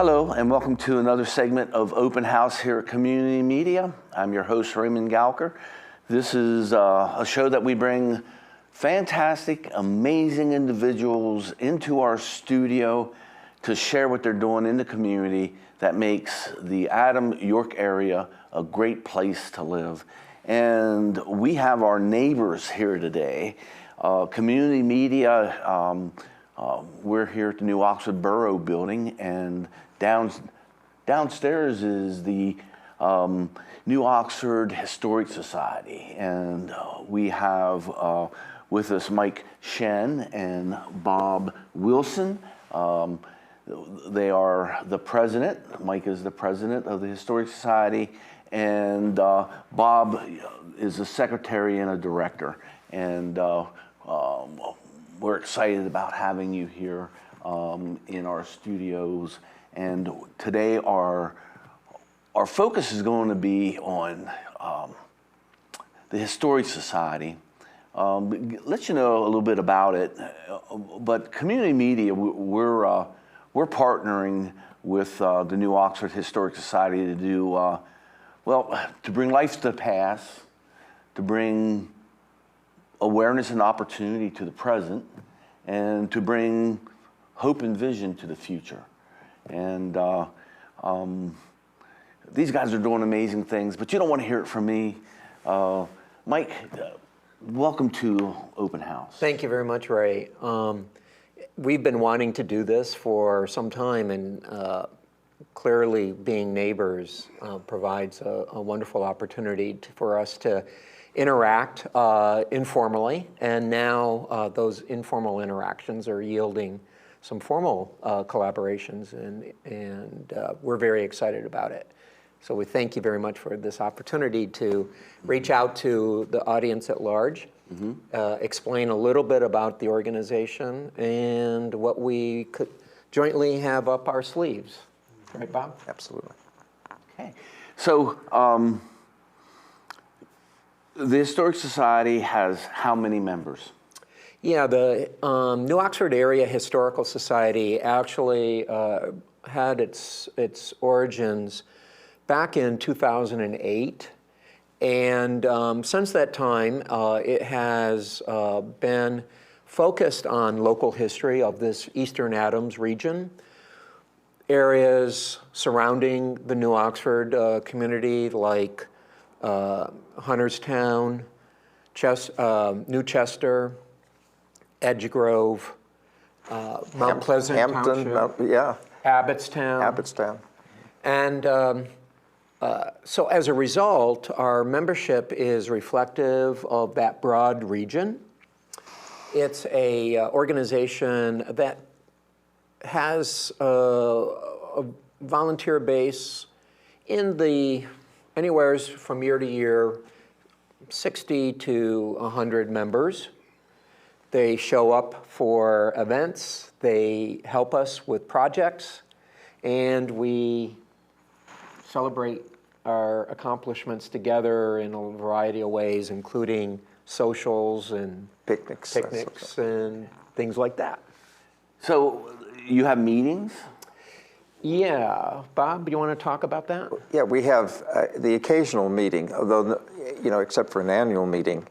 Hello, and welcome to another segment of Open House here at Community Media. I'm your host, Raymond Galker. This is a show that we bring fantastic, amazing individuals into our studio to share what they're doing in the community that makes the Adam, York area a great place to live. And we have our neighbors here today. Community Media, we're here at the New Oxford Borough Building, and downstairs is the New Oxford Historic Society. And we have with us Mike Schen and Bob Wilson. They are the president. Mike is the president of the Historic Society, and Bob is a secretary and a director. And we're excited about having you here in our studios. And today our focus is going to be on the Historic Society. Let you know a little bit about it. But Community Media, we're partnering with the New Oxford Historic Society to do, to bring life to the past, to bring awareness and opportunity to the present, and to bring hope and vision to the future. And these guys are doing amazing things, but you don't want to hear it from me. Mike, welcome to Open House. Thank you very much, Ray. We've been wanting to do this for some time, and clearly being neighbors provides a wonderful opportunity for us to interact informally, and now those informal interactions are yielding some formal collaborations, and we're very excited about it. So we thank you very much for this opportunity to reach out to the audience at large, explain a little bit about the organization and what we could jointly have up our sleeves. Right, Bob? Absolutely. Okay. So the Historic Society has how many members? Yeah, the New Oxford Area Historical Society actually had its origins back in 2008, and since that time it has been focused on local history of this Eastern Adams region, areas surrounding the New Oxford community like Hunterstown, New Chester, Edgegrove, Mount Pleasant Hampton, Township, Abbottstown. And so as a result, our membership is reflective of that broad region. It's a organization that has a volunteer base in the anywhere from year to year, 60 to 100 members. They show up for events, they help us with projects, and we celebrate our accomplishments together in a variety of ways, including socials and picnics and things like that. So you have meetings? Yeah, Bob, you want to talk about that? Yeah, we have the occasional meeting, although, except for an annual meeting,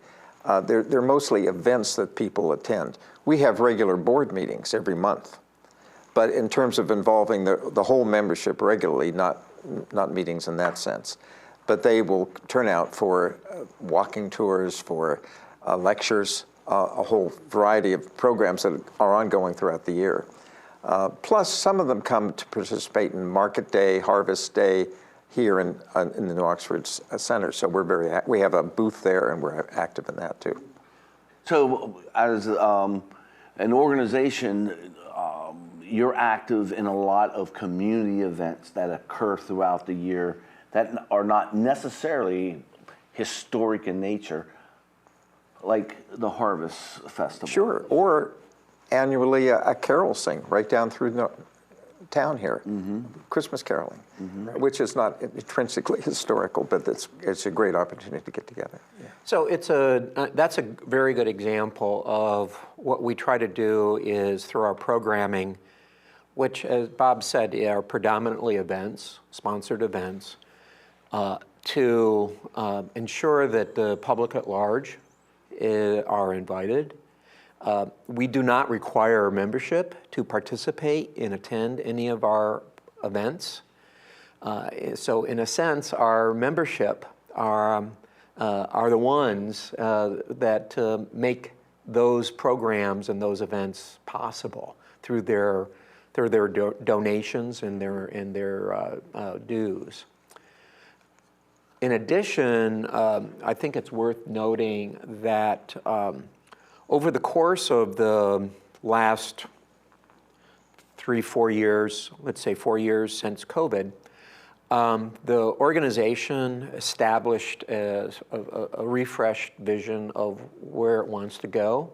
they're mostly events that people attend. We have regular board meetings every month, but in terms of involving the whole membership regularly, not meetings in that sense. But they will turn out for walking tours, for lectures, a whole variety of programs that are ongoing throughout the year. Plus, some of them come to participate in Market Day, Harvest Day, here in the New Oxford Center. So we have a booth there, and we're active in that too. So as an organization, you're active in a lot of community events that occur throughout the year that are not necessarily historic in nature, like the Harvest Festival. Sure, or annually a carol sing right down through town here, Christmas caroling, which is not intrinsically historical, but it's a great opportunity to get together. Yeah. So that's a very good example of what we try to do is through our programming which, as Bob said, are predominantly events, sponsored events, to ensure that the public at large are invited. We do not require membership to participate and attend any of our events. So in a sense, our membership are the ones that make those programs and those events possible through their donations and their dues. In addition, I think it's worth noting that over the course of the last 3-4 years, let's say 4 years since COVID, the organization established a refreshed vision of where it wants to go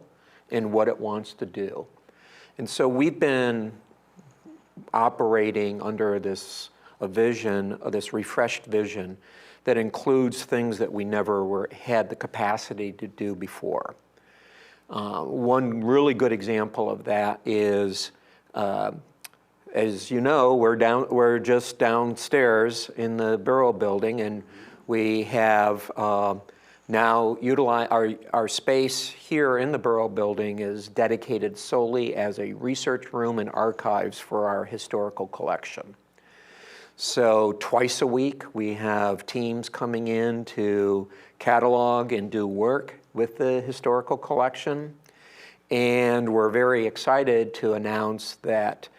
and what it wants to do. And so we've been operating under this vision, this refreshed vision, that includes things that we never had the capacity to do before. One really good example of that is, as you know, we're just downstairs in the Borough building, and we have now utilized our space here in the Borough building is dedicated solely as a research room and archives for our historical collection. So twice a week, we have teams coming in to catalog and do work with the historical collection. And we're very excited to announce that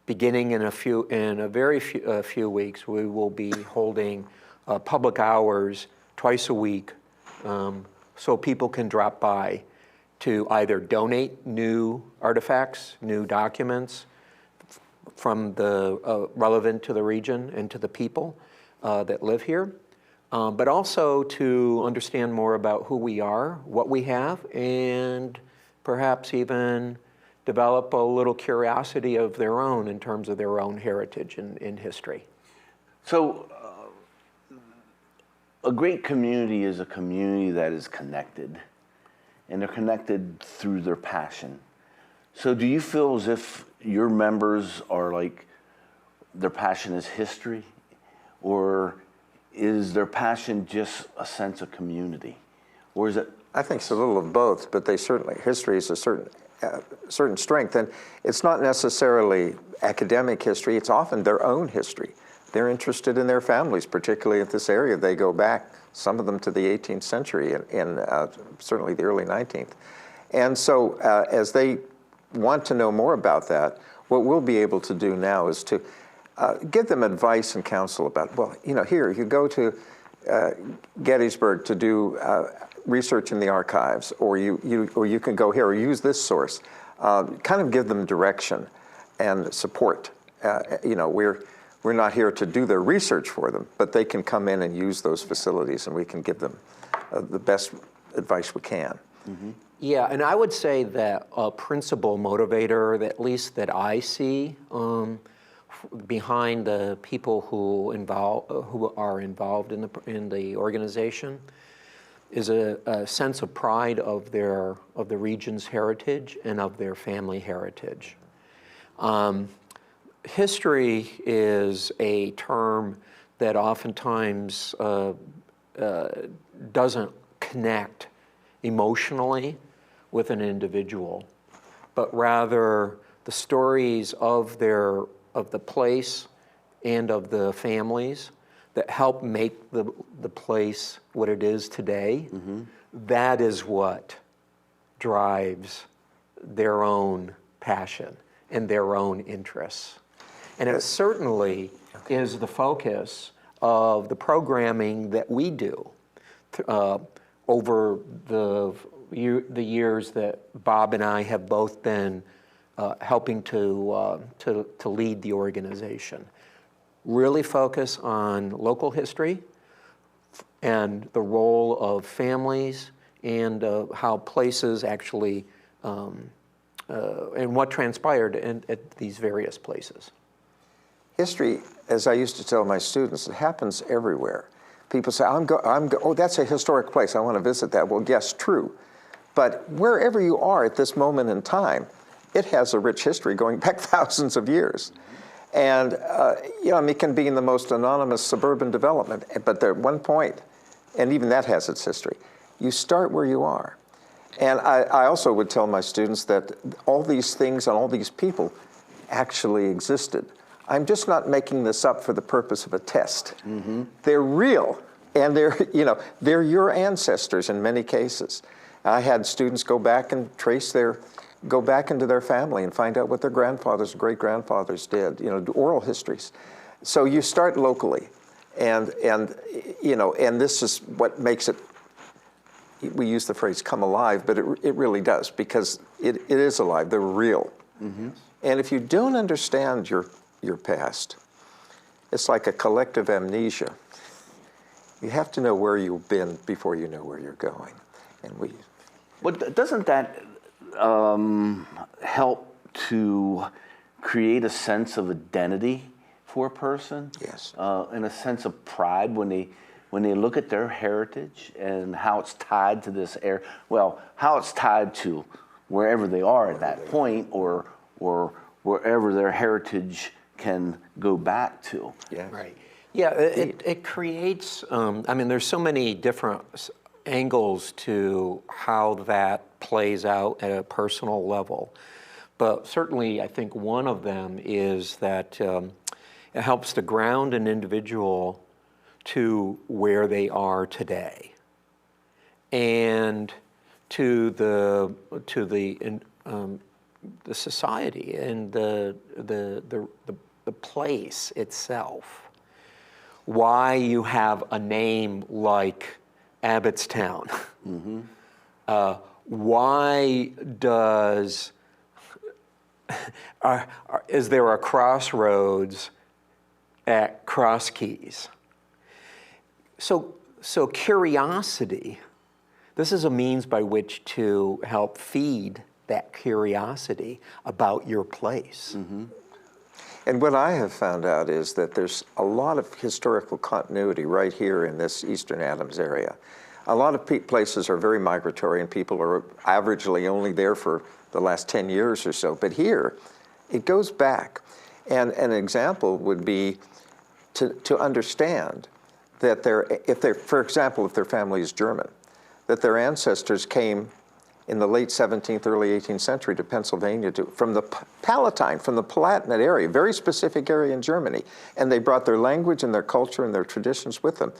beginning in a few weeks, we will be holding public hours twice a week, so people can drop by to either donate new artifacts, new documents, from the relevant to the region and to the people that live here, but also to understand more about who we are, what we have, and perhaps even develop a little curiosity of their own in terms of their own heritage and history. So a great community is a community that is connected, and they're connected through their passion. So do you feel as if your members are like, their passion is history, or is their passion just a sense of community? Or is it? I think it's a little of both, but history is a certain strength, and it's not necessarily academic history, it's often their own history. They're interested in their families, particularly at this area. They go back, some of them to the 18th century and certainly the early 19th. And so as they want to know more about that, what we'll be able to do now is to give them advice and counsel about, well, here, you go to Gettysburg to do research in the archives, or you can go here or use this source. Kind of give them direction and support. We're not here to do their research for them, but they can come in and use those facilities, and we can give them the best advice we can. Mm-hmm. Yeah, and I would say that a principal motivator, at least that I see behind the people who are involved in the organization, is a sense of pride of the region's heritage and of their family heritage. History is a term that oftentimes doesn't connect emotionally with an individual, but rather the stories of the place and of the families that help make the place what it is today. Mm-hmm. That is what drives their own passion and their own interests. And it certainly is the focus of the programming that we do over the years that Bob and I have both been helping to lead the organization. Really focus on local history and the role of families and how places actually and what transpired at these various places. History, as I used to tell my students, it happens everywhere. People say, oh, that's a historic place, I want to visit that. Well, yes, true. But wherever you are at this moment in time, it has a rich history going back thousands of years. And, you know, I mean, it can be in the most anonymous suburban development, but at one point, and even that has its history, you start where you are. And I also would tell my students that all these things and all these people actually existed. I'm just not making this up for the purpose of a test. Mm-hmm. They're real, and they're your ancestors in many cases. I had students go back and go back into their family and find out what their grandfathers, great-grandfathers did, you know, oral histories. So you start locally, and this is what makes it, we use the phrase come alive, but it really does, because it is alive, they're real. Mm-hmm. And if you don't understand your past, it's like a collective amnesia. You have to know where you've been before you know where you're going. And But doesn't that help to create a sense of identity for a person? Yes. And a sense of pride when they look at their heritage and how it's tied to this how it's tied to wherever they are at that point, or wherever their heritage can go back to. Yeah. Right. Yeah, it creates, I mean, there's so many different angles to how that plays out at a personal level. But certainly, I think one of them is that it helps to ground an individual to where they are today, and to the society and the place itself. Why you have a name like Abbottstown? Mm-hmm. Why is there a crossroads at Cross Keys? So curiosity, this is a means by which to help feed that curiosity about your place. Mm-hmm. And what I have found out is that there's a lot of historical continuity right here in this Eastern Adams area. A lot of places are very migratory, and people are averagely only there for the last 10 years or so. But here, it goes back. And an example would be to understand that for example, if their family is German, that their ancestors came in the late 17th, early 18th century to Pennsylvania from the Palatine, from the Palatinate area, very specific area in Germany. And they brought their language and their culture and their traditions with them.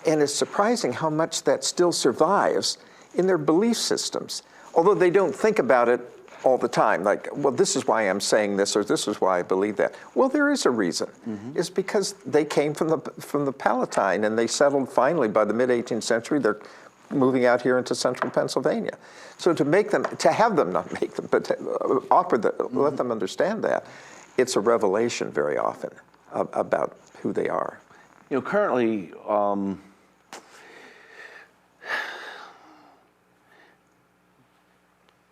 And it's surprising how much that still survives in their belief systems, although they don't think about it all the time, like, well, this is why I'm saying this, or this is why I believe that. Well, there is a reason. Mm-hmm. It's because they came from the Palatine, and they settled finally by the mid-18th century. They're moving out here into central Pennsylvania. So to have them not make them, but to let them understand that, it's a revelation very often about who they are. You know, currently,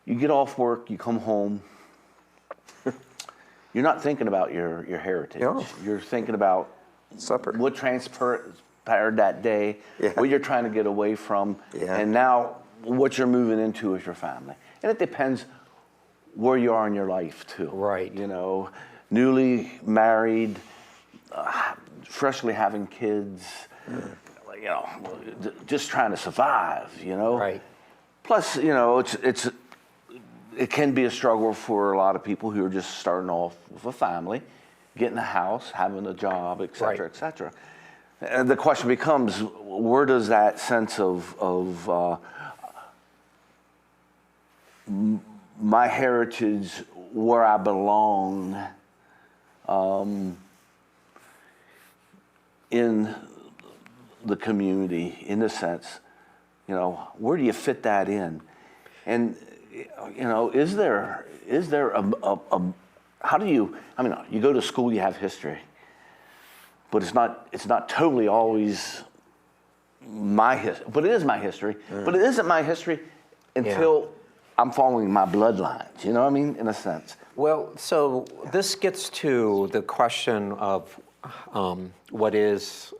you get off work, you come home, you're not thinking about your heritage. No. You're thinking about Supper. What transpired that day, what you're trying to get away from, and now what you're moving into is your family. And it depends where you are in your life, too. Right. You know, newly married, freshly having kids, you know, just trying to survive, you know. Right. Plus, you know, it can be a struggle for a lot of people who are just starting off with a family, getting a house, having a job, et cetera, et cetera. And the question becomes, where does that sense of my heritage, where I belong, in the community, in the sense, you know, where do you fit that in? And, you know, is there a how do you, I mean, you go to school, you have history, but it's not totally always my history, but it is my history, but it isn't my history until I'm following my bloodlines, you know what I mean, in a sense. Well, so this gets to the question of what is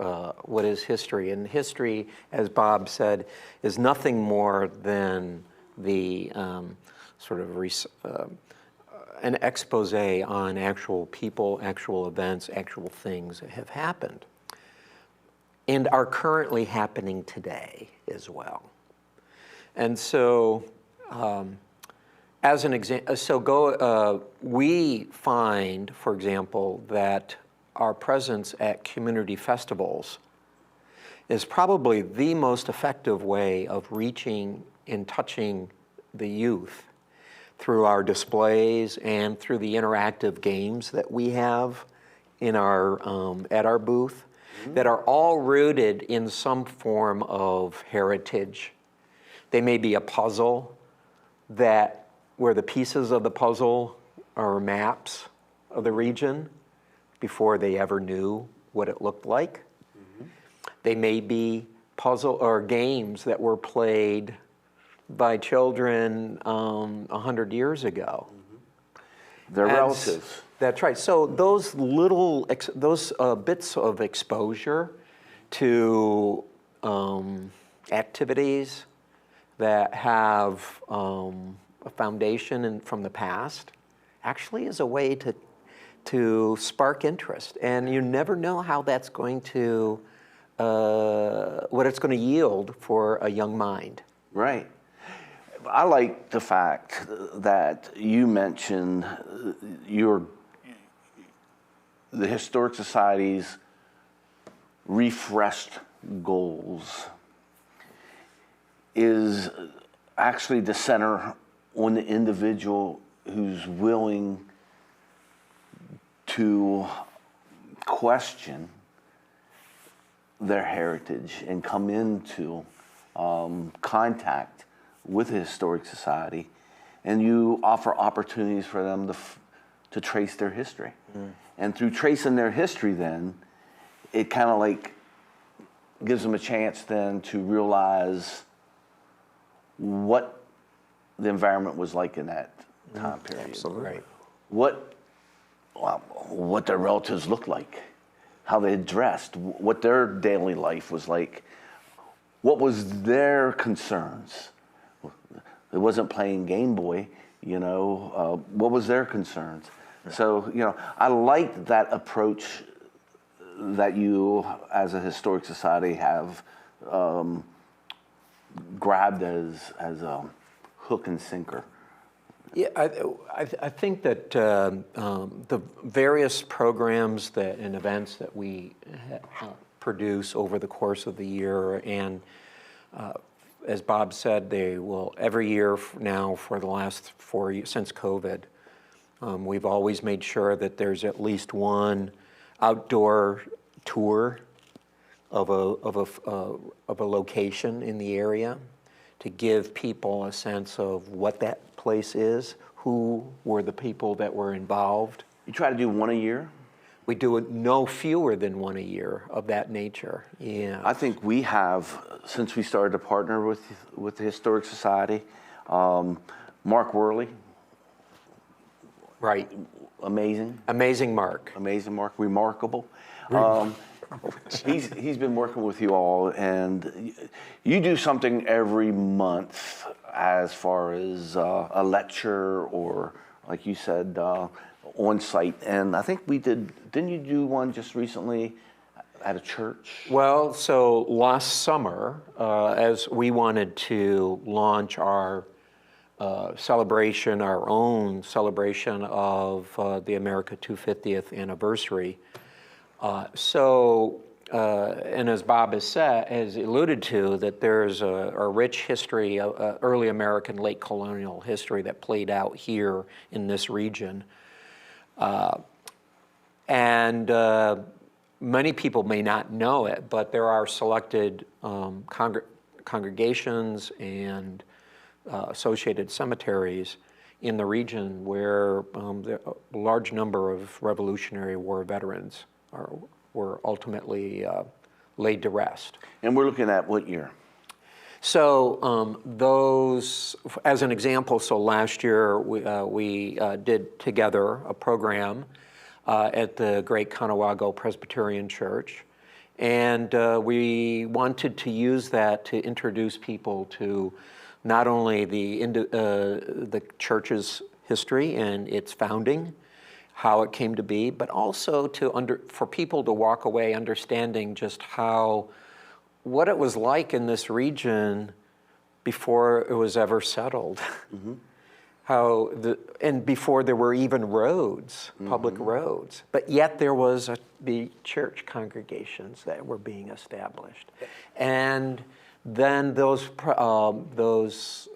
history? And history, as Bob said, is nothing more than the sort of an expose on actual people, actual events, actual things that have happened and are currently happening today as well. And so, as an example, we find, for example, that our presence at community festivals is probably the most effective way of reaching and touching the youth through our displays and through the interactive games that we have in our at our booth, that are all rooted in some form of heritage. They may be a puzzle where the pieces of the puzzle are maps of the region before they ever knew what it looked like. They may be puzzle or games that were played by children 100 years ago. They're relatives. That's right. So those little bits of exposure to activities that have a foundation from the past actually is a way to spark interest. And you never know how that's going to, what it's going to yield for a young mind. Right. I like the fact that you mentioned the Historic Society's refreshed goals is actually the center on the individual who's willing to question their heritage and come into contact with the Historic Society, and you offer opportunities for them to trace their history. And through tracing their history, then, it kind of like gives them a chance then to realize what the environment was like in that time period. Absolutely. Right. What their relatives looked like, how they dressed, what their daily life was like, what was their concerns. It wasn't playing Game Boy, what was their concerns? Yeah. So, I like that approach that you, as a historic society, have grabbed as a hook and sinker. Yeah, I think that the various programs and events that we produce over the course of the year, and as Bob said, they will every year now for the last 4 years since COVID. We've always made sure that there's at least one outdoor tour of a location in the area to give people a sense of what that place is, who were the people that were involved. You try to do one a year? We do it no fewer than one a year of that nature. Yeah. I think we have, since we started to partner with the Historic Society, Mark Worley. Right. Amazing. Amazing Mark. Amazing Mark. Remarkable. He's been working with you all, and you do something every month as far as a lecture or, like you said, on site. And I think didn't you do one just recently at a church? Well, so last summer, as we wanted to launch our celebration, our own celebration of the America 250th anniversary. And as Bob has alluded to, that there's a rich history, early American, late colonial history that played out here in this region. Many people may not know it, but there are selected congregations and associated cemeteries in the region where a large number of Revolutionary War veterans were ultimately laid to rest. And we're looking at what year? So those, as an example, so last year we did together a program at the Great Conewago Presbyterian Church, and we wanted to use that to introduce people to not only the church's history and its founding, how it came to be, but also for people to walk away understanding just what it was like in this region before it was ever settled. Mm-hmm. And before there were even roads, public roads, but yet there was the church congregations that were being established. And then those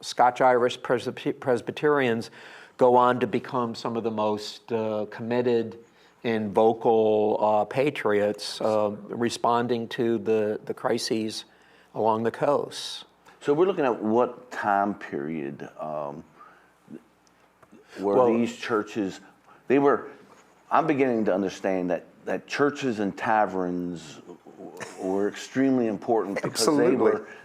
Scotch-Irish Presbyterians go on to become some of the most committed and vocal patriots responding to the crises along the coast. So we're looking at what time period where these churches, I'm beginning to understand that churches and taverns were extremely important because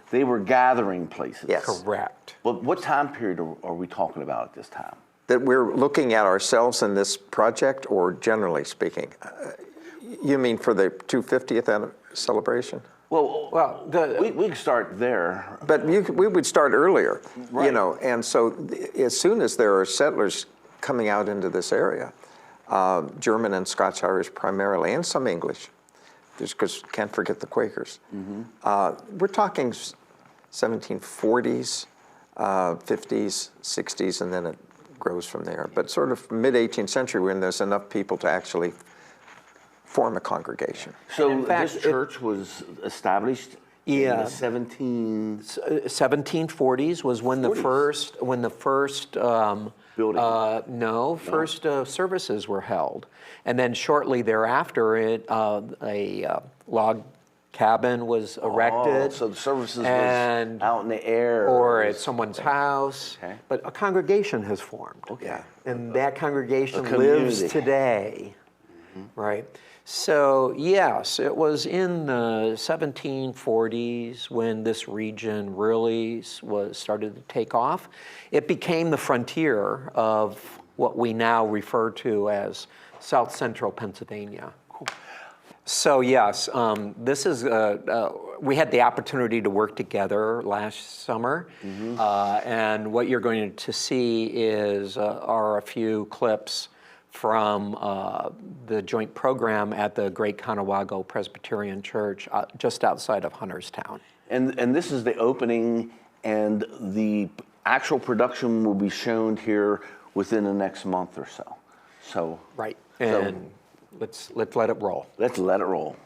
they were gathering places. Yes. Correct. But what time period are we talking about at this time? That we're looking at ourselves in this project, or generally speaking? You mean for the 250th celebration? Well, we can start there. But we would start earlier, Right. And so as soon as there are settlers coming out into this area, German and Scotch-Irish primarily, and some English, just because can't forget the Quakers. Mm-hmm. We're talking 1740s, 50s, 60s, and then it grows from there. But sort of mid-18th century, when there's enough people to actually form a congregation. So in fact, this church was established in the 1740s was when the first building. First services were held, and then shortly thereafter, a log cabin was erected. So the services was and out in the air, or at someone's house. Okay. But a congregation has formed. Okay. And that congregation A lives community. today, right? So yes, it was in the 1740s when this region really started to take off. It became the frontier of what we now refer to as South Central Pennsylvania. Cool. So yes, this is, we had the opportunity to work together last summer, and what you're going to see are a few clips from the joint program at the Great Conewago Presbyterian Church just outside of Hunterstown. And this is the opening, and the actual production will be shown here within the next month or so. So right, and let's let it roll. Let's let it roll.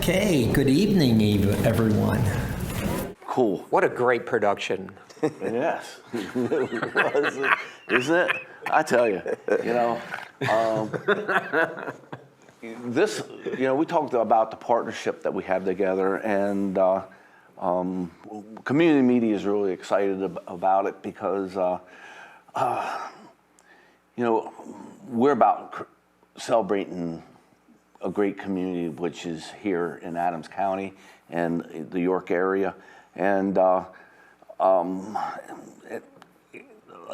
Okay, good evening, everyone. Cool. What a great production. Yes. Isn't it? I tell you, this, we talked about the partnership that we have together, and community media is really excited about it because, we're about celebrating a great community, which is here in Adams County and the York area. And a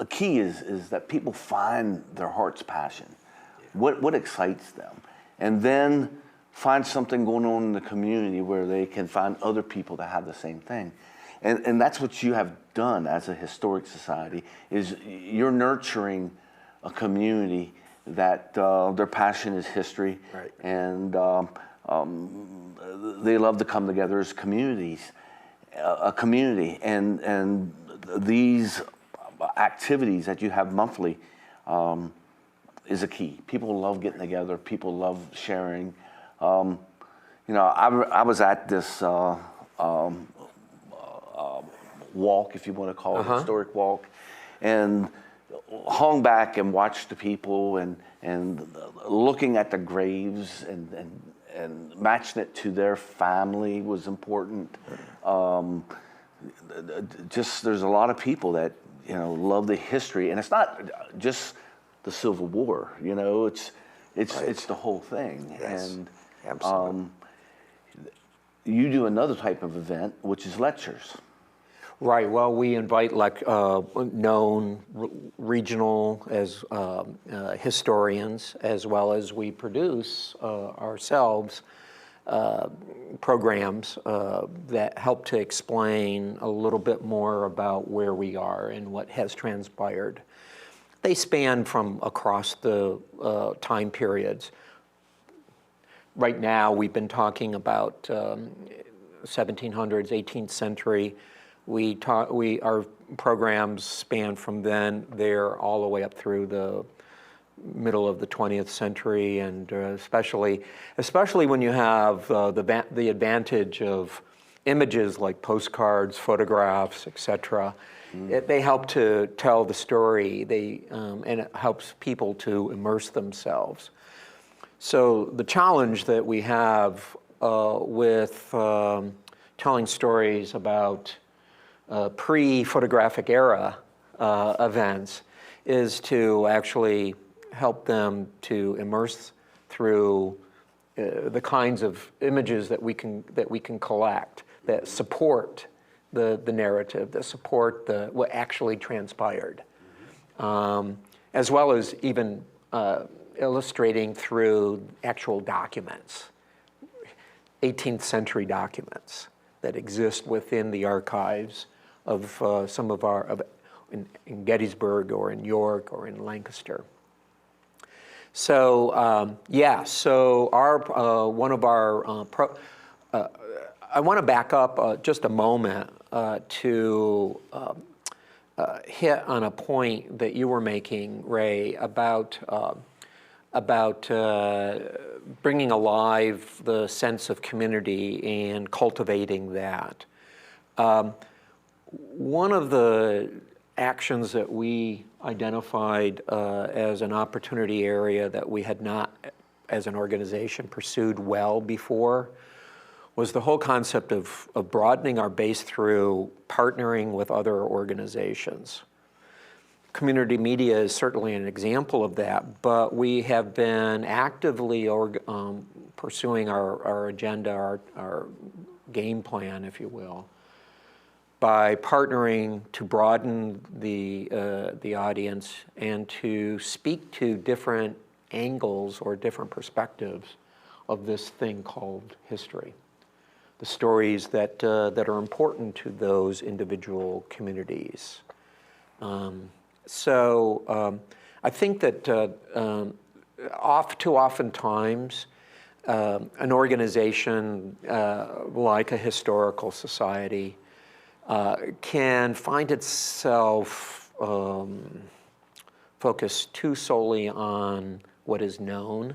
key is that people find their heart's passion, what excites them, and then find something going on in the community where they can find other people that have the same thing. And that's what you have done as a historic society, is you're nurturing a community that their passion is history, right. And they love to come together as communities, a community, and these activities that you have monthly is a key. People love getting together. People love sharing. I was at this walk, if you want to call it, historic walk, and hung back and watched the people, and and looking at the graves and matching it to their family was important. Just there's a lot of people that love the history, and it's not just the Civil War. It's the whole thing. Yes, And absolutely. you do another type of event, which is lectures. Right. Well, we invite known regional as historians, as well as we produce ourselves programs that help to explain a little bit more about where we are and what has transpired. They span from across the time periods. Right now, we've been talking about 1700s, 18th century. Our programs span from there all the way up through the middle of the 20th century, and especially when you have the advantage of images like postcards, photographs, etc. They help to tell the story. And it helps people to immerse themselves. So the challenge that we have with telling stories about pre-photographic era events is to actually help them to immerse through the kinds of images that we can collect that support the narrative, that support what actually transpired, as well as even illustrating through actual documents, 18th century documents that exist within the archives of some of in Gettysburg or in York or in Lancaster. So I want to back up just a moment to hit on a point that you were making, Ray, about bringing alive the sense of community and cultivating that. One of the actions that we identified as an opportunity area that we had not, as an organization, pursued well before was the whole concept of broadening our base through partnering with other organizations. Community media is certainly an example of that, but we have been actively pursuing our agenda, our game plan, if you will, by partnering to broaden the audience and to speak to different angles or different perspectives of this thing called history, the stories that are important to those individual communities. So I think that too oftentimes an organization like a historical society can find itself focused too solely on what is known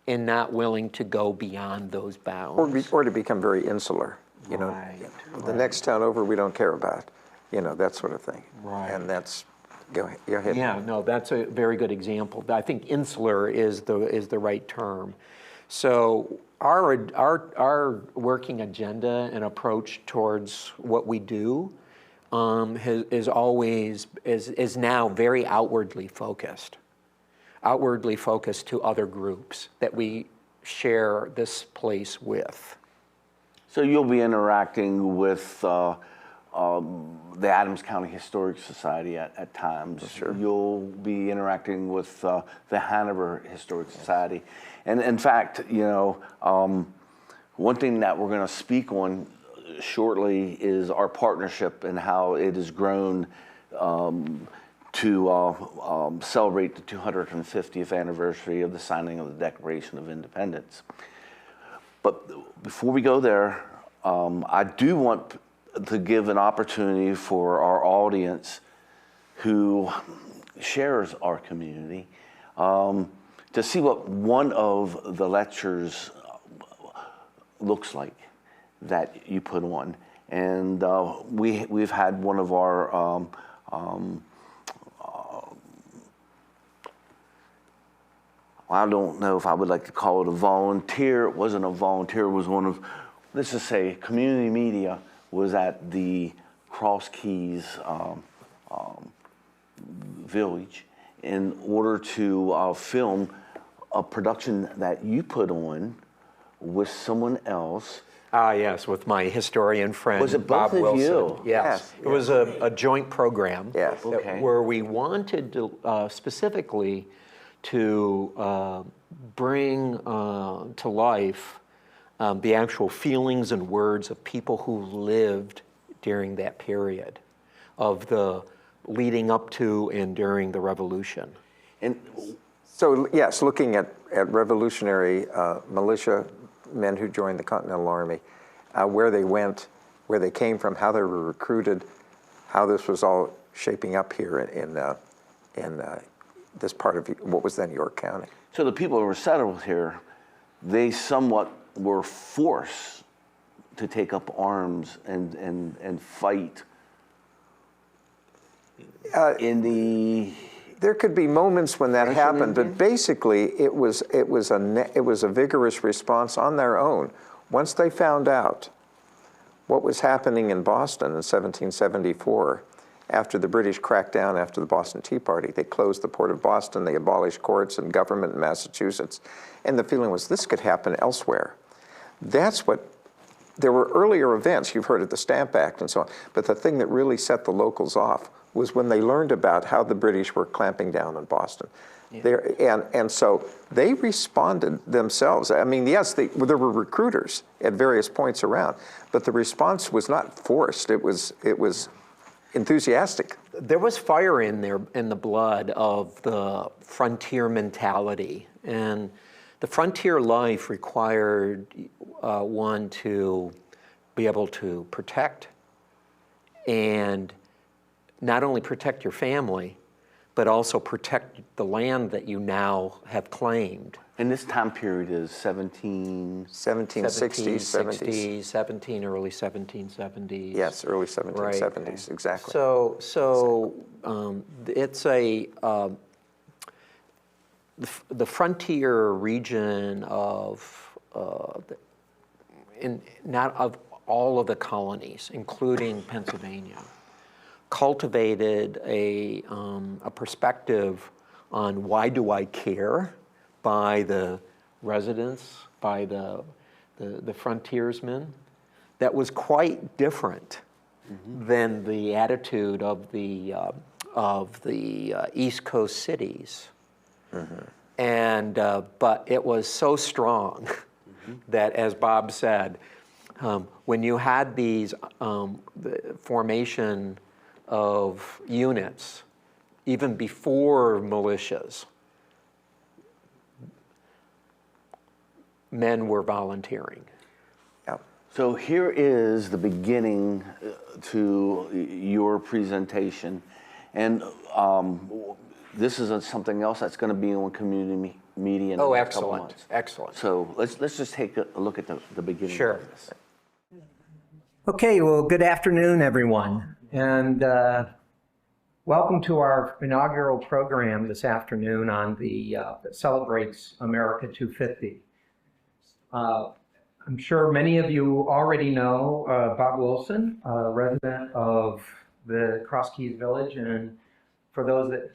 and not willing to go beyond those bounds. Or to become very insular. Right. The next town over we don't care about, that sort of thing. Right. And that's, go ahead. Yeah, no, that's a very good example. I think insular is the right term. So our working agenda and approach towards what we do is now very outwardly focused to other groups that we share this place with. So you'll be interacting with the Adams County Historic Society at times. Sure. You'll be interacting with the Hanover Historic Society. And in fact, one thing that we're going to speak on shortly is our partnership and how it has grown to celebrate the 250th anniversary of the signing of the Declaration of Independence. But before we go there, I do want to give an opportunity for our audience who shares our community to see what one of the lectures looks like that you put on. And we've had one of our I don't know if I would like to call it a volunteer. It wasn't a volunteer. It was one of, let's just say, community media was at the Cross Keys Village in order to film a production that you put on with someone else. Ah, yes, with my historian friend, Was it Bob both of Wilson. you? Yes, it was a joint program Yes. Okay. where we wanted to specifically to bring to life the actual feelings and words of people who lived during that period of the leading up to and during the Revolution. And So yes, looking at revolutionary militia men who joined the Continental Army, where they went, where they came from, how they were recruited, how this was all shaping up here in this part of what was then York County. so the people who were settled here, they somewhat were forced to take up arms and fight in the. There could be moments when that Russian happened, Indian? but basically it was a vigorous response on their own. Once they found out what was happening in Boston in 1774, after the British cracked down after the Boston Tea Party, they closed the port of Boston, they abolished courts and government in Massachusetts, and the feeling was this could happen elsewhere. That's what. There were earlier events, you've heard of the Stamp Act and so on, but the thing that really set the locals off was when they learned about how the British were clamping down on Boston. Yeah. And so they responded themselves. I mean, yes, there were recruiters at various points around, but the response was not forced. It was enthusiastic. There was fire in the blood of the frontier mentality, and the frontier life required one to be able to protect, and not only protect your family, but also protect the land that you now have claimed. And this time period is 1760s, 1770s. Early 1770s. Yes, early 1770s, exactly. So it's the frontier region of not of all of the colonies, including Pennsylvania, cultivated a perspective on why do I care by the residents, by the frontiersmen, that was quite different than the attitude of the East Coast cities. And but it was so strong that, as Bob said, when you had these the formation of units, even before militias, men were volunteering. Yeah. So here is the beginning to your presentation, and this is something else that's going to be on community media in the next couple months. Excellent. So let's just take a look at the beginning Sure. of this. Okay, well, good afternoon, everyone, and welcome to our inaugural program this afternoon on that celebrates America 250. I'm sure many of you already know Bob Wilson, a resident of the Cross Keys Village, and for those that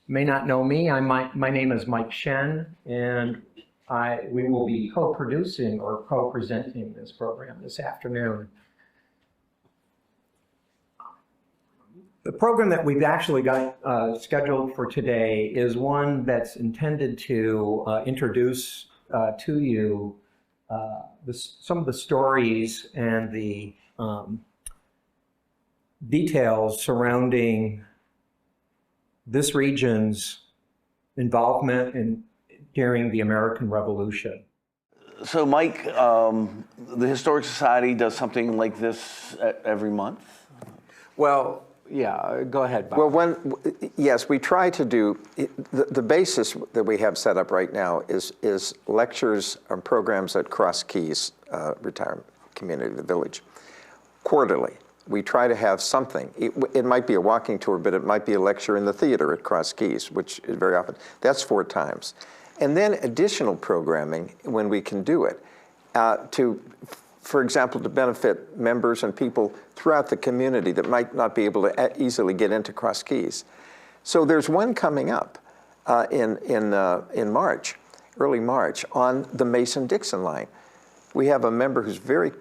may not know me, my name is Mike Schen, and we will be co-producing or co-presenting this program this afternoon. The program that we've actually got scheduled for today is one that's intended to introduce to you some of the stories and the details surrounding this region's involvement during the American Revolution. So Mike, the Historic Society does something like this every month? Well, yeah, go ahead, Bob. Well, yes, we try to do, the basis that we have set up right now is lectures and programs at Cross Keys Retirement Community, the village, quarterly. We try to have something. It might be a walking tour, but it might be a lecture in the theater at Cross Keys, which is very often. That's 4 times. And then additional programming when we can do it, for example, to benefit members and people throughout the community that might not be able to easily get into Cross Keys. So there's one coming up in March, early March, on the Mason-Dixon line. We have a member who's very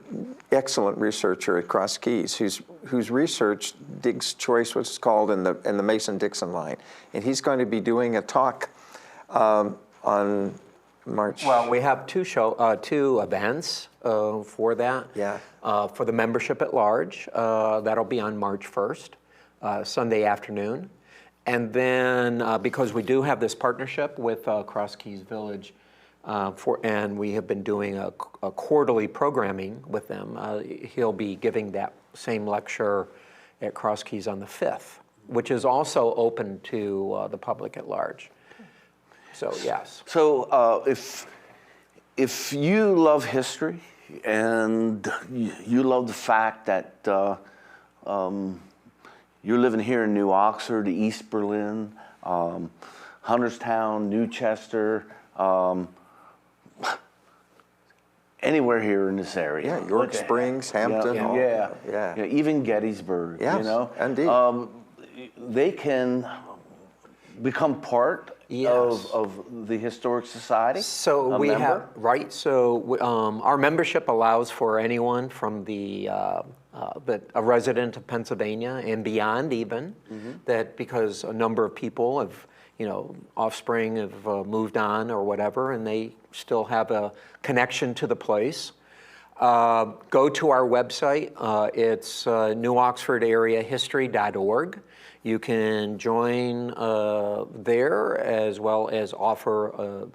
excellent researcher at Cross Keys, whose research digs choice, what's called in the Mason-Dixon line, and he's going to be doing a talk on March. Well, we have two events for that. Yeah. For the membership at large, that'll be on March 1st, Sunday afternoon. And then because we do have this partnership with Cross Keys Village, and we have been doing a quarterly programming with them, he'll be giving that same lecture at Cross Keys on the 5th, which is also open to the public at large. So yes. So if you love history and you love the fact that you're living here in New Oxford, East Berlin, Hunterstown, Newchester, anywhere here in this area. Yeah, York Springs, Hampton. Yeah, even Gettysburg. Yes, you know, indeed. They can become part of the Historic Society. So we have our membership allows for anyone from a resident of Pennsylvania and beyond, even that, because a number of people have, offspring have moved on or whatever, and they still have a connection to the place. Go to our website. It's newoxfordareahistory.org. You can join there, as well as offer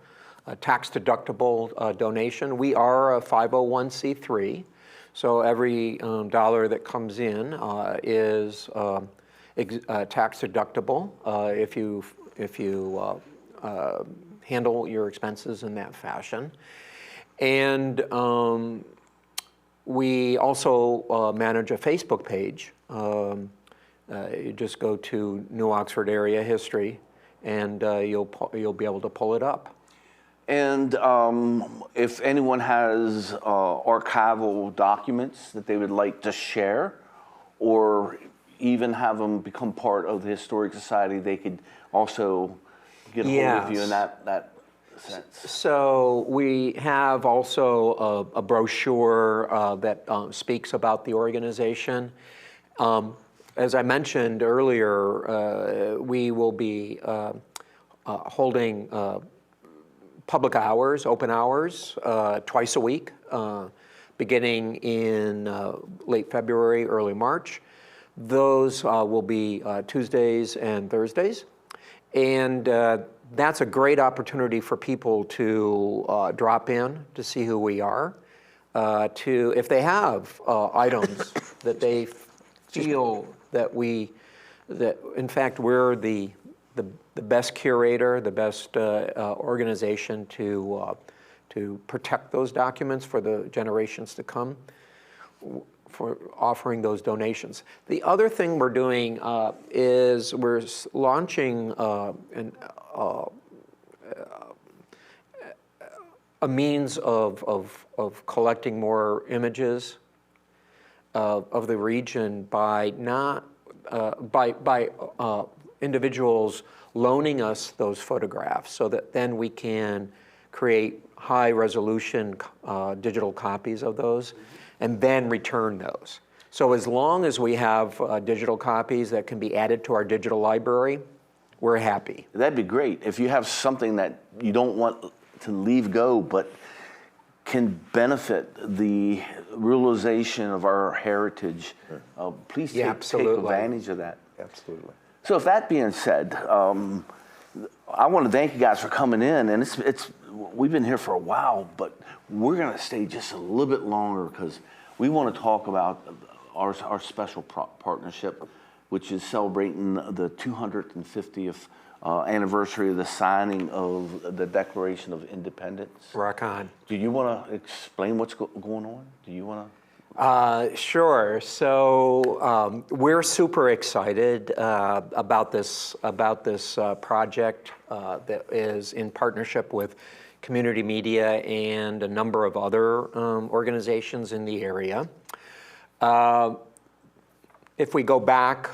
a tax-deductible donation. We are a 501c3, so every dollar that comes in is tax-deductible if you handle your expenses in that fashion. And we also manage a Facebook page. You just go to New Oxford Area History, and you'll be able to pull it up. And if anyone has archival documents that they would like to share, or even have them become part of the Historic Society, they could also get a hold of you in that sense. So we have also a brochure that speaks about the organization. As I mentioned earlier, we will be holding public hours, open hours, twice a week, beginning in late February, early March. Those will be Tuesdays and Thursdays. And that's a great opportunity for people to drop in to see who we are, if they have items that they feel that in fact we're the best curator, the best organization to protect those documents for the generations to come, for offering those donations. The other thing we're doing is we're launching a means of collecting more images of the region by individuals loaning us those photographs, so that then we can create high resolution digital copies of those and then return those. So as long as we have digital copies that can be added to our digital library, we're happy. That'd be great. If you have something that you don't want to leave go, but can benefit the realization of our heritage, please take advantage of that. Absolutely. So if that being said, I want to thank you guys for coming in, and we've been here for a while, but we're going to stay just a little bit longer because we want to talk about our special partnership, which is celebrating the 250th anniversary of the signing of the Declaration of Independence. Rock on. Do you want to explain what's going on? Do you want to? Sure. So we're super excited about this project that is in partnership with community media and a number of other organizations in the area. If we go back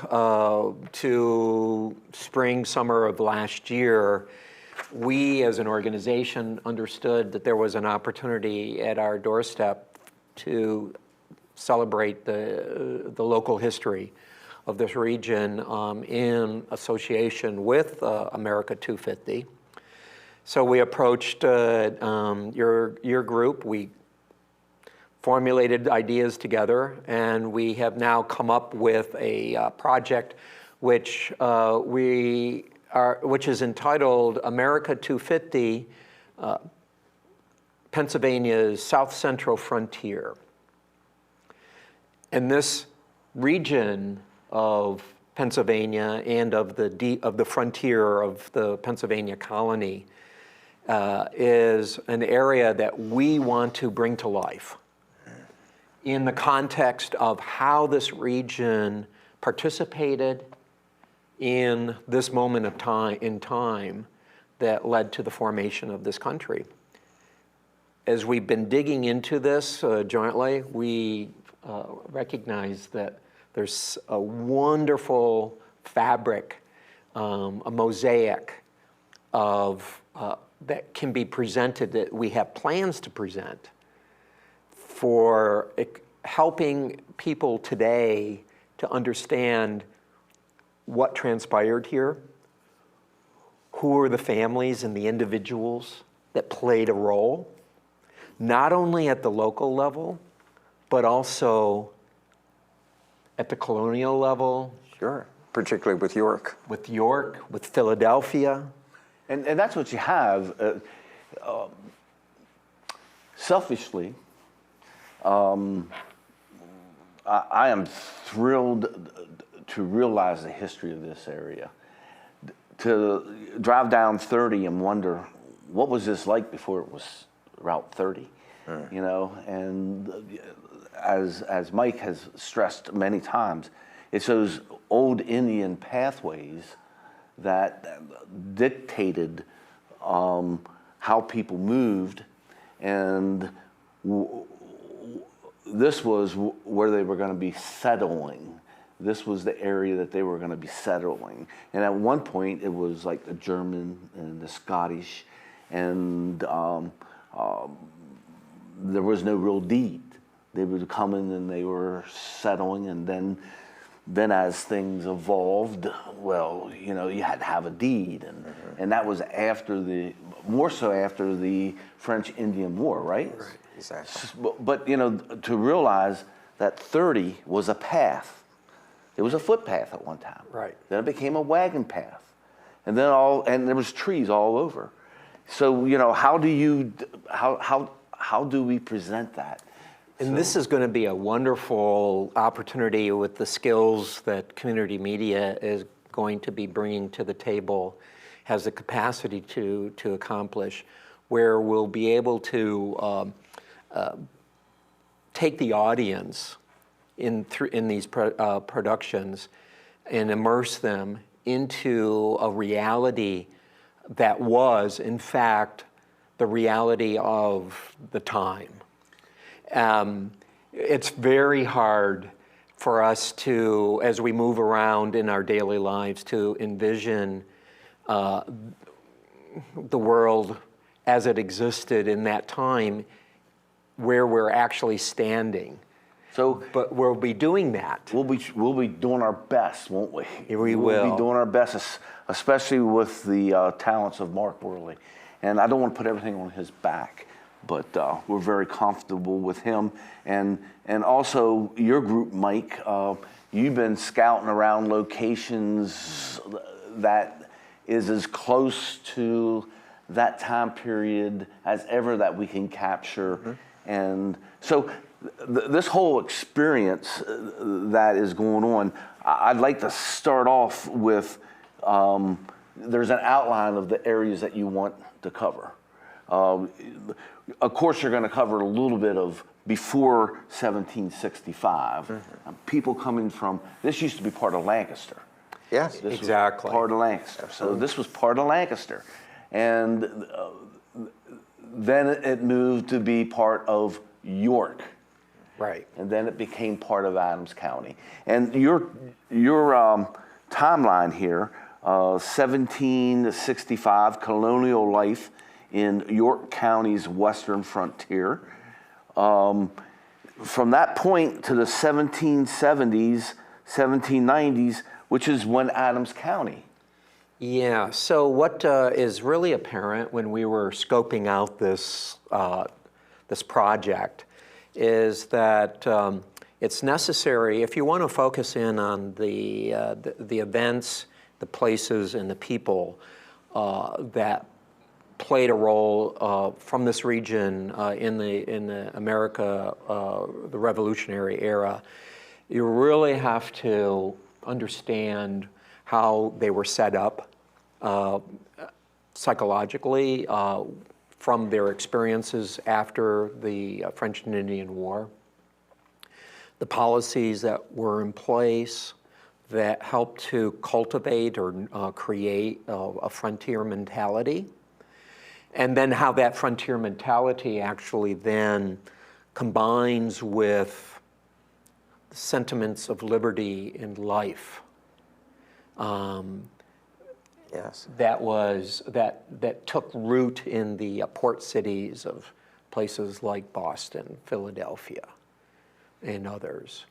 to spring, summer of last year, we as an organization understood that there was an opportunity at our doorstep to celebrate the local history of this region in association with America 250. So we approached your group. We formulated ideas together, and we have now come up with a project which is entitled America 250, Pennsylvania's South Central Frontier. And this region of Pennsylvania and of the frontier of the Pennsylvania colony is an area that we want to bring to life in the context of how this region participated in this moment of time that led to the formation of this country. As we've been digging into this jointly, we recognize that there's a wonderful fabric, a mosaic of that can be presented, that we have plans to present for helping people today to understand what transpired here, who are the families and the individuals that played a role, not only at the local level, but also at the colonial level. Sure, particularly with York. With York, with Philadelphia. And that's what you have. Selfishly, I am thrilled to realize the history of this area. To drive down 30 and wonder, what was this like before it was Route 30? You know, and as Mike has stressed many times, it's those old Indian pathways that dictated how people moved, and this was where they were going to be settling. This was the area that they were going to be settling. And at one point, it was like the German and the Scottish, and there was no real deed. They would come in and they were settling, and then as things evolved, well, you know, you had to have a deed, and that was more so after the French Indian War, right? Right, exactly. But you know, to realize that 30 was a path. It was a footpath at one time. Right. Then it became a wagon path, and then there was trees all over. So you know, how do we present that? And this is going to be a wonderful opportunity with the skills that community media is going to be bringing to the table, has the capacity to accomplish, where we'll be able to take the audience in these productions and immerse them into a reality that was, in fact, the reality of the time. It's very hard for us to, as we move around in our daily lives, to envision the world as it existed in that time, where we're actually standing. But we'll be doing that. We'll be doing our best, won't we? We We'll will be doing our best, especially with the talents of Mark Worley. And I don't want to put everything on his back, but we're very comfortable with him. And also your group, Mike, you've been scouting around locations that is as close to that time period as ever that we can capture. Mm-hmm. And so this whole experience that is going on, I'd like to start off with, there's an outline of the areas that you want to cover. Of course, you're going to cover a little bit of before 1765. People coming from, this used to be part of Lancaster. Yes. This Exactly. was part of Lancaster. So this was part of Lancaster. And then it moved to be part of York. Right. And then it became part of Adams County. And your timeline here, 1765, colonial life in York County's western frontier. From that point to the 1770s, 1790s, which is when Adams County. Yeah, so what is really apparent when we were scoping out this, this project is that it's necessary, if you want to focus in on the events, the places, and the people that played a role from this region in the America, the Revolutionary era, you really have to understand how they were set up psychologically from their experiences after the French and Indian War, the policies that were in place that helped to cultivate or create a frontier mentality, and then how that frontier mentality actually then combines with sentiments of liberty in life. Yes. That took root in the port cities of places like Boston, Philadelphia, and others.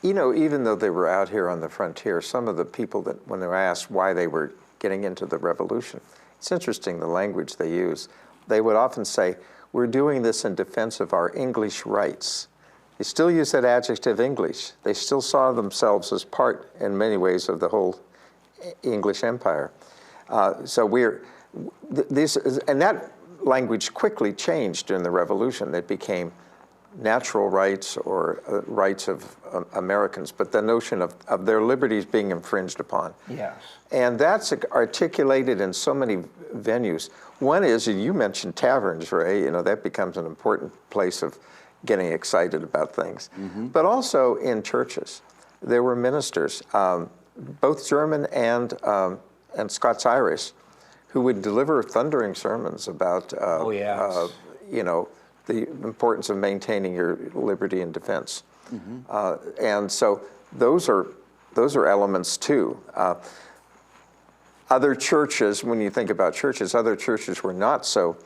You know, even though they were out here on the frontier, some of the people that, when they were asked why they were getting into the revolution, it's interesting the language they use. They would often say, we're doing this in defense of our English rights. They still use that adjective English. They still saw themselves as part, in many ways, of the whole English empire. So and that language quickly changed during the revolution. It became natural rights or rights of Americans, but the notion of their liberties being infringed upon. Yes. And that's articulated in so many venues. One is, you mentioned taverns, Ray, you know, that becomes an important place of getting excited about things. But also in churches. There were ministers, both German and Scots-Irish, who would deliver thundering sermons about, you know, the importance of maintaining your liberty and defense. And so those are elements too. Other churches, when you think about churches, other churches were not so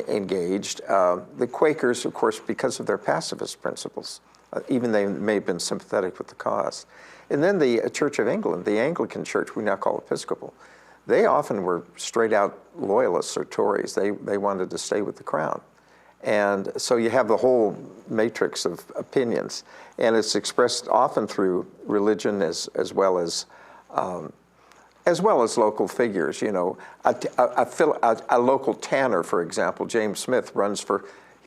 engaged. The Quakers, of course, because of their pacifist principles, even they may have been sympathetic with the cause. And then the Church of England, the Anglican Church, we now call Episcopal, they often were straight out loyalists or Tories. They wanted to stay with the crown. And so you have the whole matrix of opinions, and it's expressed often through religion as well as local figures. You know, a local tanner, for example, James Smith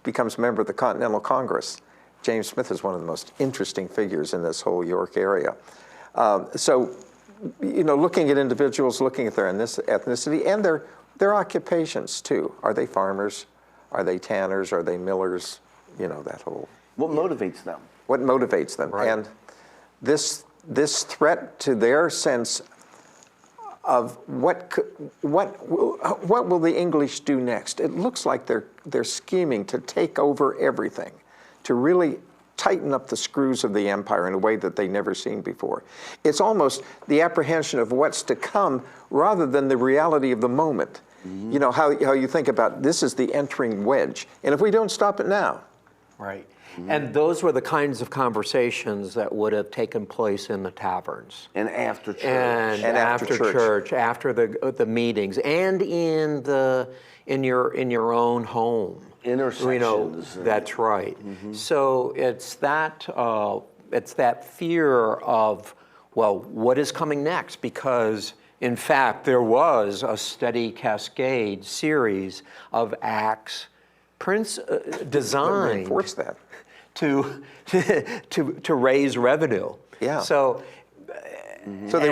becomes a member of the Continental Congress. James Smith is one of the most interesting figures in this whole York area. So, you know, looking at individuals, looking at their ethnicity and their occupations too. Are they farmers? Are they tanners? Are they millers? You know, that whole. What motivates them? What motivates them? Right. And this threat to their sense of what will the English do next? It looks like they're scheming to take over everything, to really tighten up the screws of the empire in a way that they've never seen before. It's almost the apprehension of what's to come rather than the reality of the moment. You know, how you think about this is the entering wedge. And if we don't stop it now. Right. And those were the kinds of conversations that would have taken place in the taverns. And after church. And after church, after the meetings, and in your own home. Intersections. You know, that's right. So it's that fear of, well, what is coming next? Because in fact, there was a steady cascade series of acts designed Reinforce that. to raise revenue. Yeah. So So they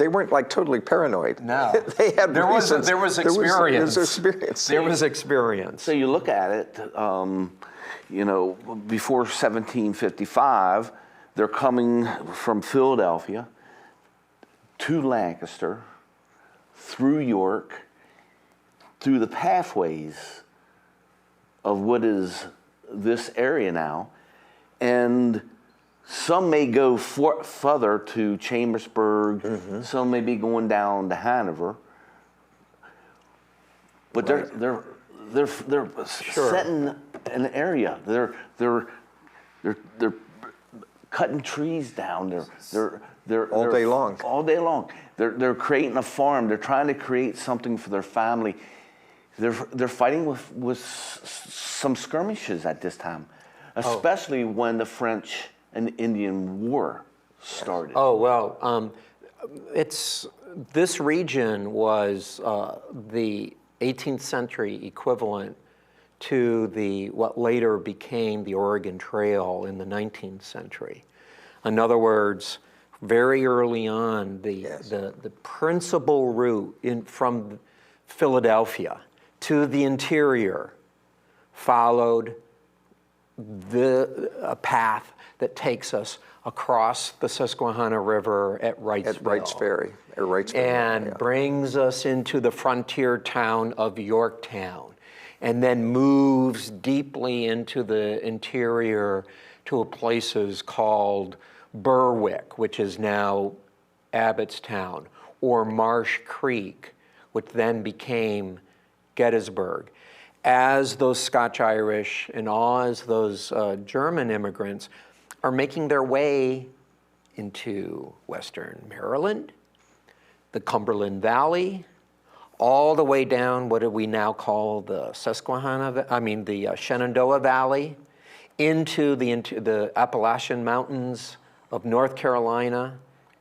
weren't like totally paranoid. No. They had There was reasons. experience. There was experience. There was experience. So you look at it, before 1755, they're coming from Philadelphia to Lancaster, through York, through the pathways of what is this area now, and some may go further to Chambersburg, some may be going down to Hanover, but they're setting an area. They're cutting trees down. They're All day long. All day long. They're creating a farm. They're trying to create something for their family. They're fighting with some skirmishes at this time, especially when the French and Indian War started. Oh, well, this region was the 18th century equivalent to what later became the Oregon Trail in the 19th century. In other words, very early on, the principal route from Philadelphia to the interior followed a path that takes us across the Susquehanna River at Wrightsville. At Wrights Ferry. And brings us into the frontier town of Yorktown, and then moves deeply into the interior to places called Berwick, which is now Abbottstown, or Marsh Creek, which then became Gettysburg. As those Scotch-Irish and as those German immigrants are making their way into Western Maryland, the Cumberland Valley, all the way down what do we now call the the Shenandoah Valley, into the Appalachian Mountains of North Carolina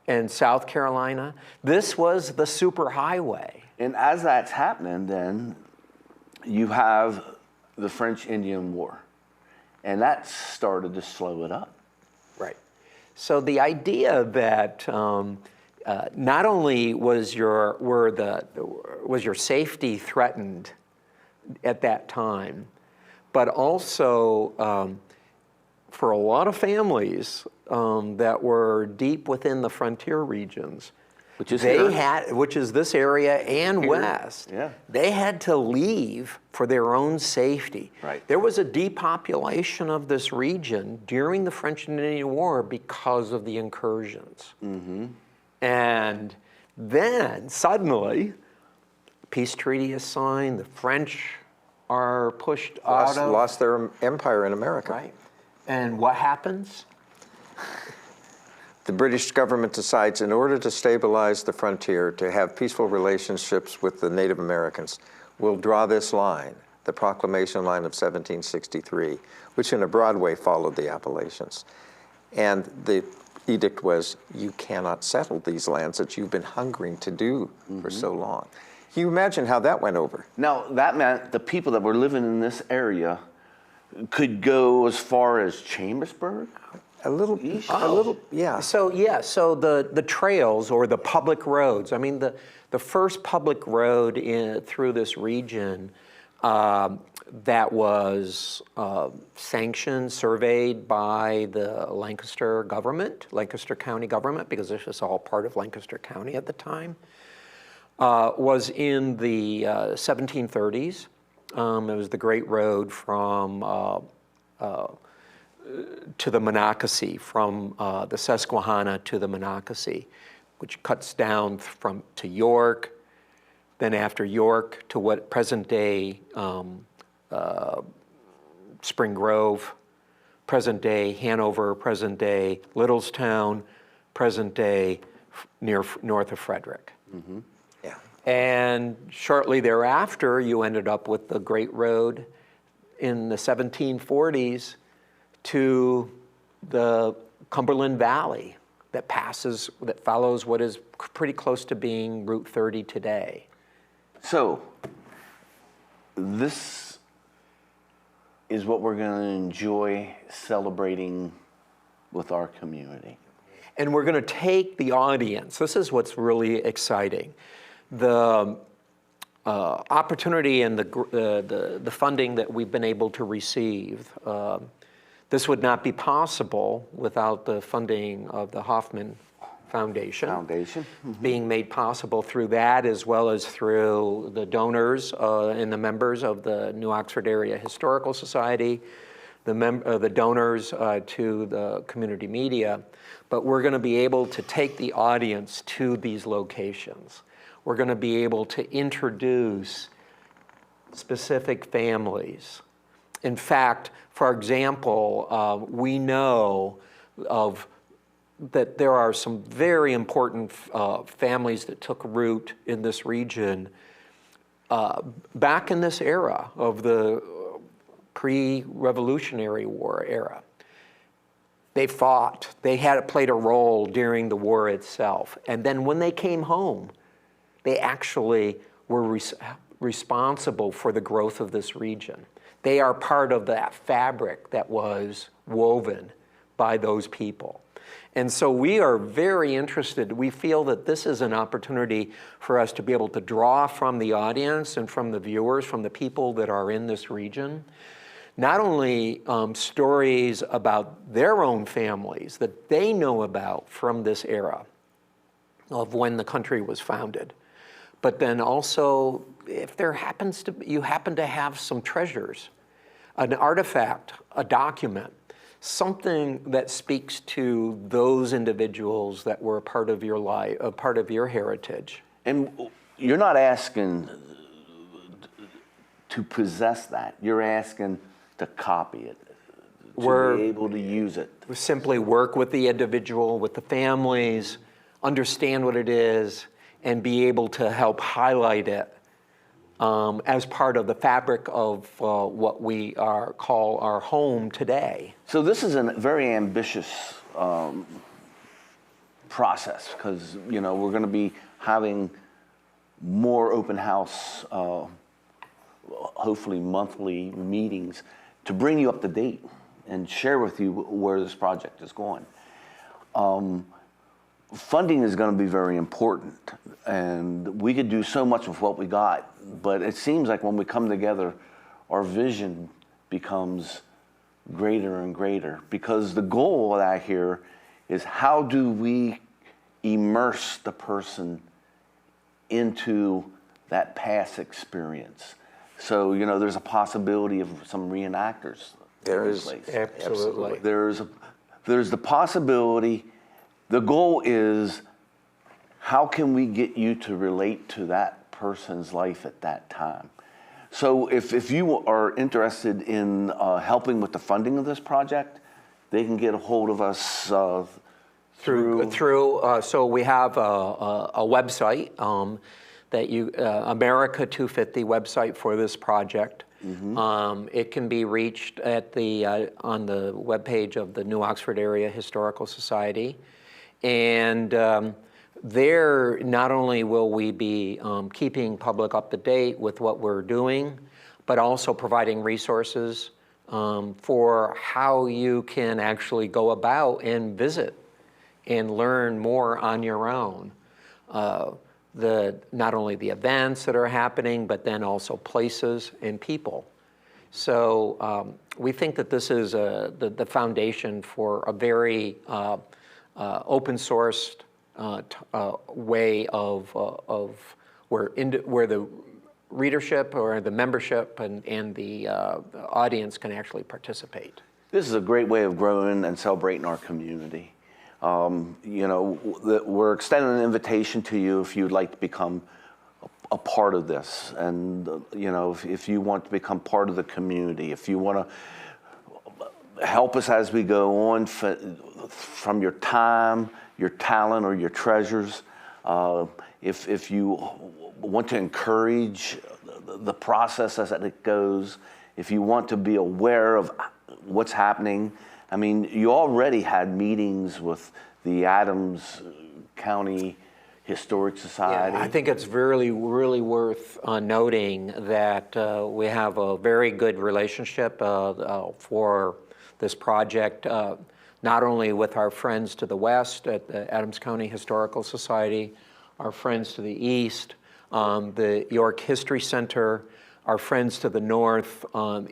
and South Carolina. This was the superhighway. And as that's happening, then you have the French-Indian War, and that started to slow it up. Right. So the idea that not only was your safety threatened at that time, but also for a lot of families that were deep within the frontier regions, which is this area and west. Yeah. They had to leave for their own safety. Right. There was a depopulation of this region during the French and Indian War because of the incursions. Mm-hmm. And then suddenly, peace treaty is signed. The French are pushed out of lost their empire in America. right. And what happens? The British government decides, in order to stabilize the frontier, to have peaceful relationships with the Native Americans, we'll draw this line, the Proclamation Line of 1763, which in a broad way followed the Appalachians. And the edict was, you cannot settle these lands that you've been hungering to do for so long. Can you imagine how that went over? Now, that meant the people that were living in this area could go as far as Chambersburg? A little, yeah. So the trails or the public roads, I mean, the first public road through this region that was sanctioned, surveyed by the Lancaster County government, because this was all part of Lancaster County at the time, was in the 1730s. It was the Great Road from to the Monocacy, from the Susquehanna to the Monocacy, which cuts down to York, then after York to what present-day Spring Grove, present-day Hanover, present-day Littlestown, present-day north of Frederick. Mm-hmm. Yeah. And shortly thereafter, you ended up with the Great Road in the 1740s to the Cumberland Valley that follows what is pretty close to being Route 30 today. So, this is what we're going to enjoy celebrating with our community. And we're going to take the audience. This is what's really exciting. The opportunity and the funding that we've been able to receive, this would not be possible without the funding of the Hoffman Foundation. Being made possible through that, as well as through the donors and the members of the New Oxford Area Historical Society, the donors to the community media. But we're going to be able to take the audience to these locations. We're going to be able to introduce specific families. In fact, for example, we know that there are some very important families that took root in this region back in this era of the pre-Revolutionary War era. They fought, they had played a role during the war itself. And then when they came home, they actually were responsible for the growth of this region. They are part of that fabric that was woven by those people. And so we are very interested. We feel that this is an opportunity for us to be able to draw from the audience and from the viewers, from the people that are in this region, not only stories about their own families that they know about from this era of when the country was founded, but then also if you happen to have some treasures, an artifact, a document, something that speaks to those individuals that were a part of your life, a part of your heritage. And you're not asking to possess that. You're asking to copy it, to be able to use it. We simply work with the individual, with the families, understand what it is, and be able to help highlight it as part of the fabric of what we call our home today. So this is a very ambitious process because, we're going to be having more open house, hopefully monthly meetings to bring you up to date and share with you where this project is going. Funding is going to be very important, and we could do so much with what we got, but it seems like when we come together, our vision becomes greater and greater, because the goal that I hear is how do we immerse the person into that past experience. So, there's a possibility of some reenactors. There is, absolutely. There's the possibility. The goal is, how can we get you to relate to that person's life at that time? So if you are interested in helping with the funding of this project, they can get a hold of us through. So we have a website that America 250 website for this project. Mm-hmm. It can be reached at on the webpage of the New Oxford Area Historical Society. And there, not only will we be keeping public up to date with what we're doing, but also providing resources for how you can actually go about and visit and learn more on your own. Not only the events that are happening, but then also places and people. So we think that this is the foundation for a very open-sourced way of where the readership or the membership and the audience can actually participate. This is a great way of growing and celebrating our community. We're extending an invitation to you if you'd like to become a part of this. And, if you want to become part of the community, if you want to help us as we go on from your time, your talent, or your treasures, if you want to encourage the process as it goes, if you want to be aware of what's happening. I mean, you already had meetings with the Adams County Historic Society. Yeah, I think it's really, really worth noting that we have a very good relationship for this project. not only with our friends to the west at the Adams County Historical Society, our friends to the east, the York History Center, our friends to the north,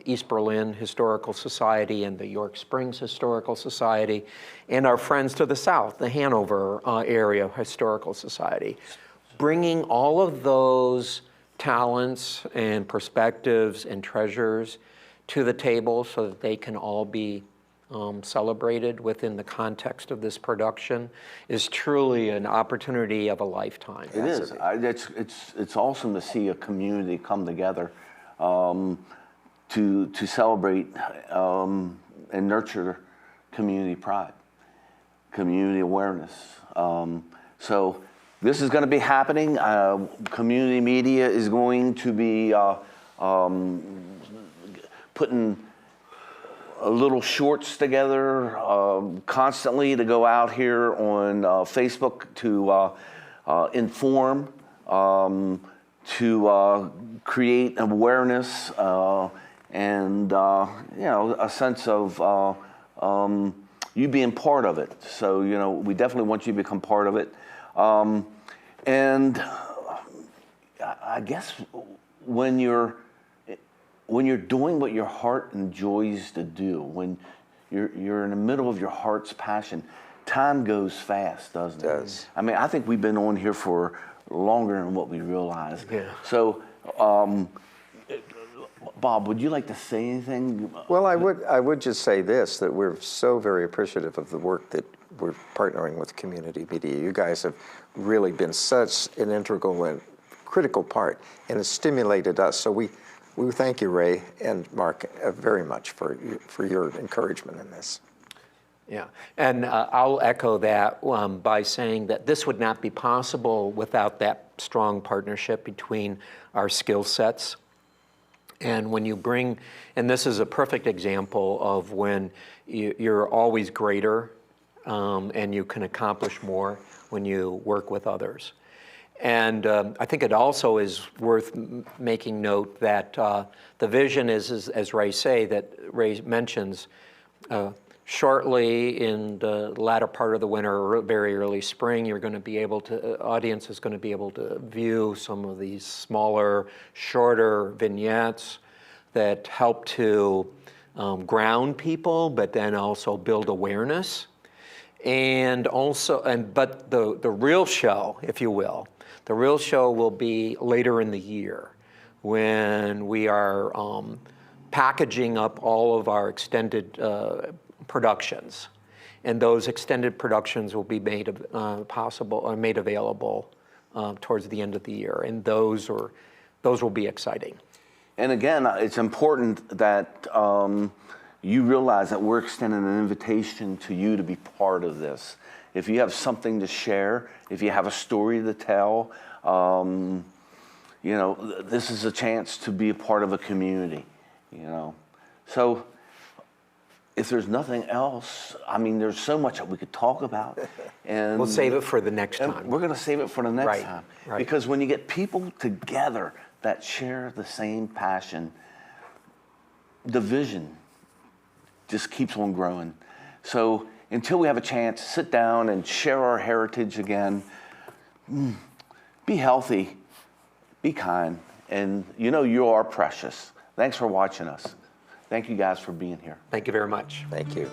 East Berlin Historical Society and the York Springs Historical Society, and our friends to the south, the Hanover Area Historical Society. Bringing all of those talents and perspectives and treasures to the table so that they can all be celebrated within the context of this production is truly an opportunity of a lifetime. It is. It's awesome to see a community come together to celebrate and nurture community pride, community awareness. So this is going to be happening. Community media is going to be putting little shorts together constantly to go out here on Facebook to inform, to create awareness and a sense of you being part of it. So we definitely want you to become part of it. And I guess when you're doing what your heart enjoys to do, when you're in the middle of your heart's passion, time goes fast, doesn't it? It does. I mean, I think we've been on here for longer than what we realize. Yeah. So, Bob, would you like to say anything? Well, I would just say this, that we're so very appreciative of the work that we're partnering with community media. You guys have really been such an integral and critical part, and it's stimulated us. So we thank you, Ray and Mark, very much for your encouragement in this. Yeah, and I'll echo that by saying that this would not be possible without that strong partnership between our skill sets. And when you bring, and this is a perfect example of when you're always greater and you can accomplish more when you work with others. And I think it also is worth making note that the vision is, as Ray mentions, shortly in the latter part of the winter or very early spring, you're going to be able to, audience is going to be able to view some of these smaller, shorter vignettes that help to ground people, but then also build awareness. And also, but the real show, if you will, the real show will be later in the year when we are packaging up all of our extended productions. And those extended productions will be made made available towards the end of the year. And those will be exciting. And again, it's important that you realize that we're extending an invitation to you to be part of this. If you have something to share, if you have a story to tell, this is a chance to be a part of a community, So if there's nothing else, I mean, there's so much that we could talk about. And We'll save it for the next time. we're going to save it for the next Right, time. right. Because when you get people together that share the same passion, the vision just keeps on growing. So until we have a chance to sit down and share our heritage again, be healthy, be kind, and you are precious. Thanks for watching us. Thank you guys for being here. Thank you very much. Thank you.